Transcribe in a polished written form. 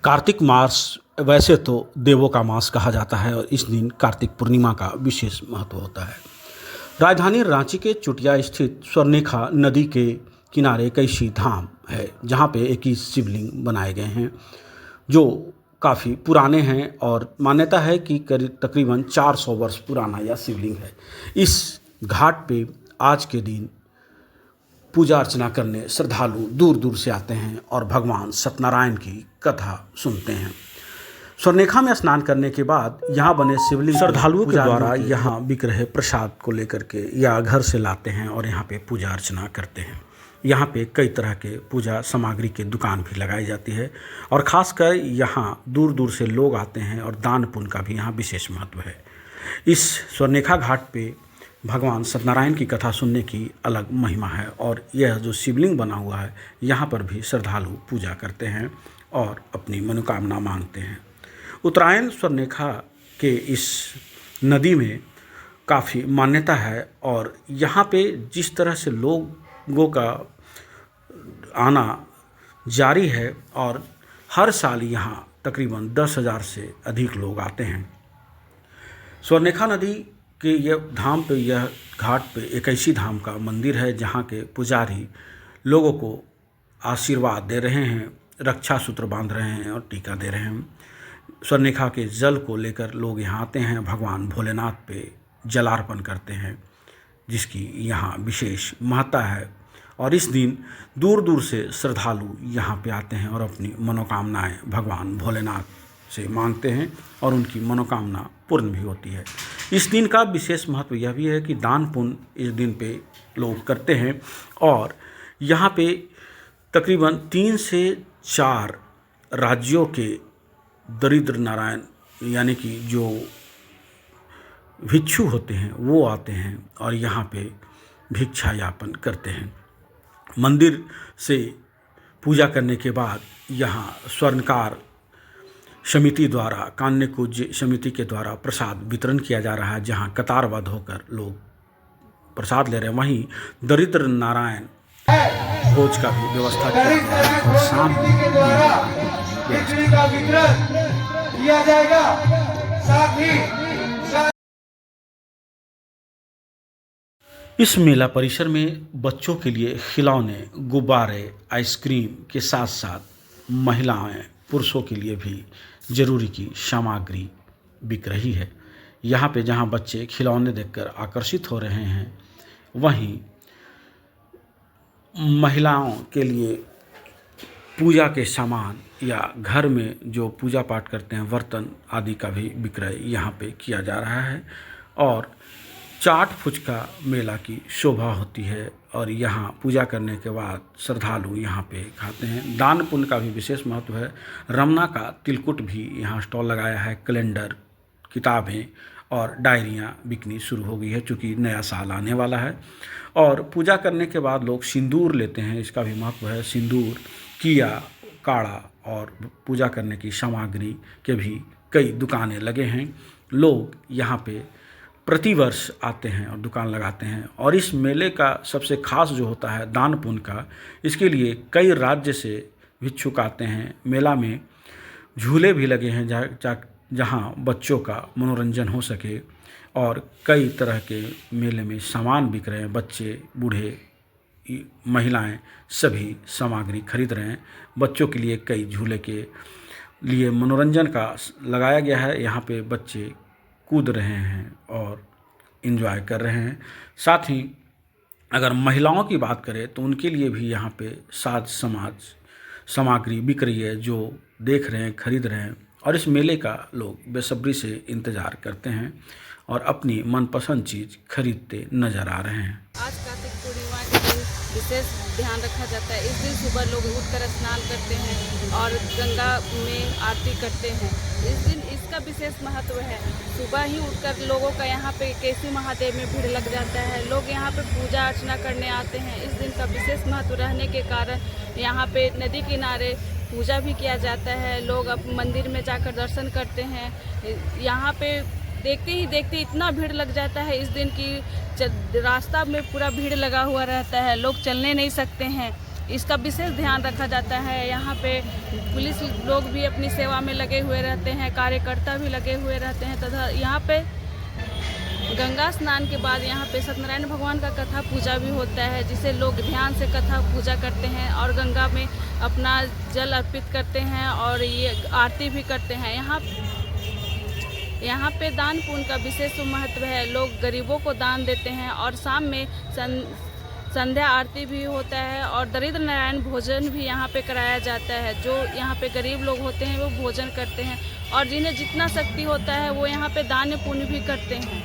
कार्तिक मास वैसे तो देवों का मास कहा जाता है और इस दिन कार्तिक पूर्णिमा का विशेष महत्व होता है। राजधानी रांची के चुटिया स्थित स्वर्णरेखा नदी के किनारे कैसी धाम है, जहाँ पे 21 शिवलिंग बनाए गए हैं जो काफ़ी पुराने हैं और मान्यता है कि करीब तकरीबन 400 वर्ष पुराना यह शिवलिंग है। इस घाट पे आज के दिन पूजा अर्चना करने श्रद्धालु दूर दूर से आते हैं और भगवान सत्यनारायण की कथा सुनते हैं। स्वर्णरेखा में स्नान करने के बाद यहाँ बने शिवलिंग श्रद्धालुओं के द्वारा यहाँ बिक रहे प्रसाद को लेकर के या घर से लाते हैं और यहाँ पे पूजा अर्चना करते हैं। यहाँ पे कई तरह के पूजा सामग्री की दुकान भी लगाई जाती है और ख़ासकर यहाँ दूर दूर से लोग आते हैं और दान पुण्य का भी यहाँ विशेष महत्व है। इस स्वर्णरेखा घाट पे भगवान सत्यनारायण की कथा सुनने की अलग महिमा है और यह जो शिवलिंग बना हुआ है यहाँ पर भी श्रद्धालु पूजा करते हैं और अपनी मनोकामना मांगते हैं। उत्तरायण स्वर्णरेखा के इस नदी में काफ़ी मान्यता है और यहाँ पे जिस तरह से लोगों का आना जारी है और हर साल यहाँ तकरीबन 10,000 से अधिक लोग आते हैं। स्वर्णरेखा नदी के यह धाम पे, यह घाट पे एक ऐसी धाम का मंदिर है जहाँ के पुजारी लोगों को आशीर्वाद दे रहे हैं, रक्षा सूत्र बांध रहे हैं और टीका दे रहे हैं। स्वर्णरेखा के जल को लेकर लोग यहाँ आते हैं, भगवान भोलेनाथ पे जलार्पण करते हैं जिसकी यहाँ विशेष महत्ता है और इस दिन दूर दूर से श्रद्धालु यहाँ पे आते हैं और अपनी मनोकामनाएं भगवान भोलेनाथ से मांगते हैं और उनकी मनोकामना पूर्ण भी होती है। इस दिन का विशेष महत्व यह भी है कि दान पुण्य इस दिन पे लोग करते हैं और यहाँ पे तकरीबन 3 से 4 राज्यों के दरिद्र नारायण यानी कि जो भिक्षु होते हैं वो आते हैं और यहाँ पे भिक्षा यापन करते हैं। मंदिर से पूजा करने के बाद यहाँ स्वर्णकार समिति द्वारा, कान्यकुज समिति के द्वारा प्रसाद वितरण किया जा रहा है, जहां कतारबद्ध होकर लोग प्रसाद ले रहे हैं। वहीं दरिद्र नारायण भोज का भी व्यवस्था किया गया है और शाम का वितरण किया जाएगा। साथ ही इस मेला परिसर में बच्चों के लिए खिलौने, गुब्बारे, आइसक्रीम के साथ साथ महिलाएं, पुरुषों के लिए भी जरूरी की सामग्री बिक रही है। यहाँ पे जहाँ बच्चे खिलौने देखकर आकर्षित हो रहे हैं, वहीं महिलाओं के लिए पूजा के सामान या घर में जो पूजा पाठ करते हैं बर्तन आदि का भी विक्रय यहाँ पे किया जा रहा है और चाट फुचका मेला की शोभा होती है और यहाँ पूजा करने के बाद श्रद्धालु यहाँ पे खाते हैं। दान पुण्य का भी विशेष महत्व है। रमना का तिलकुट भी यहाँ स्टॉल लगाया है। कैलेंडर, किताबें और डायरियाँ बिकनी शुरू हो गई है चूँकि नया साल आने वाला है। और पूजा करने के बाद लोग सिंदूर लेते हैं, इसका भी महत्व है। सिंदूर, किया, काढ़ा और पूजा करने की सामग्री के भी कई दुकानें लगे हैं। लोग यहाँ पे प्रतिवर्ष आते हैं और दुकान लगाते हैं और इस मेले का सबसे खास जो होता है दान पुण्य का, इसके लिए कई राज्य से भिक्षुक आते हैं। मेला में झूले भी लगे हैं जहाँ बच्चों का मनोरंजन हो सके और कई तरह के मेले में सामान बिक रहे हैं। बच्चे, बूढ़े, महिलाएं सभी सामग्री खरीद रहे हैं। बच्चों के लिए कई झूले के लिए मनोरंजन का लगाया गया है। यहाँ पे बच्चे कूद रहे हैं और एंजॉय कर रहे हैं। साथ ही अगर महिलाओं की बात करें तो उनके लिए भी यहाँ पे साज समाज सामग्री बिक रही है जो देख रहे हैं, खरीद रहे हैं और इस मेले का लोग बेसब्री से इंतज़ार करते हैं और अपनी मनपसंद चीज़ खरीदते नज़र आ रहे हैं। आज कार्तिक पूर्णिमा के दिन विशेष ध्यान रखा जाता है। इस दिन सुबह लोग उठकर स्नान करते हैं और गंगा में आरती करते हैं। इस दिन इसका विशेष महत्व है। सुबह ही उठकर लोगों का यहाँ पे केसी महादेव में भीड़ लग जाता है। लोग यहाँ पे पूजा अर्चना करने आते हैं। इस दिन का विशेष महत्व रहने के कारण यहाँ पे नदी किनारे पूजा भी किया जाता है। लोग अब मंदिर में जाकर दर्शन करते हैं। यहाँ पे देखते ही देखते इतना भीड़ लग जाता है इस दिन की रास्ता में पूरा भीड़ लगा हुआ रहता है। लोग चलने नहीं सकते हैं इसका विशेष ध्यान रखा जाता है। यहाँ पे पुलिस लोग भी अपनी सेवा में लगे हुए रहते हैं, कार्यकर्ता भी लगे हुए रहते हैं तथा यहाँ पे गंगा स्नान के बाद यहाँ पे सत्यनारायण भगवान का कथा पूजा भी होता है, जिसे लोग ध्यान से कथा पूजा करते हैं और गंगा में अपना जल अर्पित करते हैं और ये आरती भी करते हैं। यहाँ पे दान पुण्य का विशेष महत्व है। लोग गरीबों को दान देते हैं और शाम में संध्या आरती भी होता है और दरिद्र नारायण भोजन भी यहाँ पे कराया जाता है। जो यहाँ पे गरीब लोग होते हैं वो भोजन करते हैं और जिन्हें जितना शक्ति होता है वो यहाँ पे दान पुण्य भी करते हैं।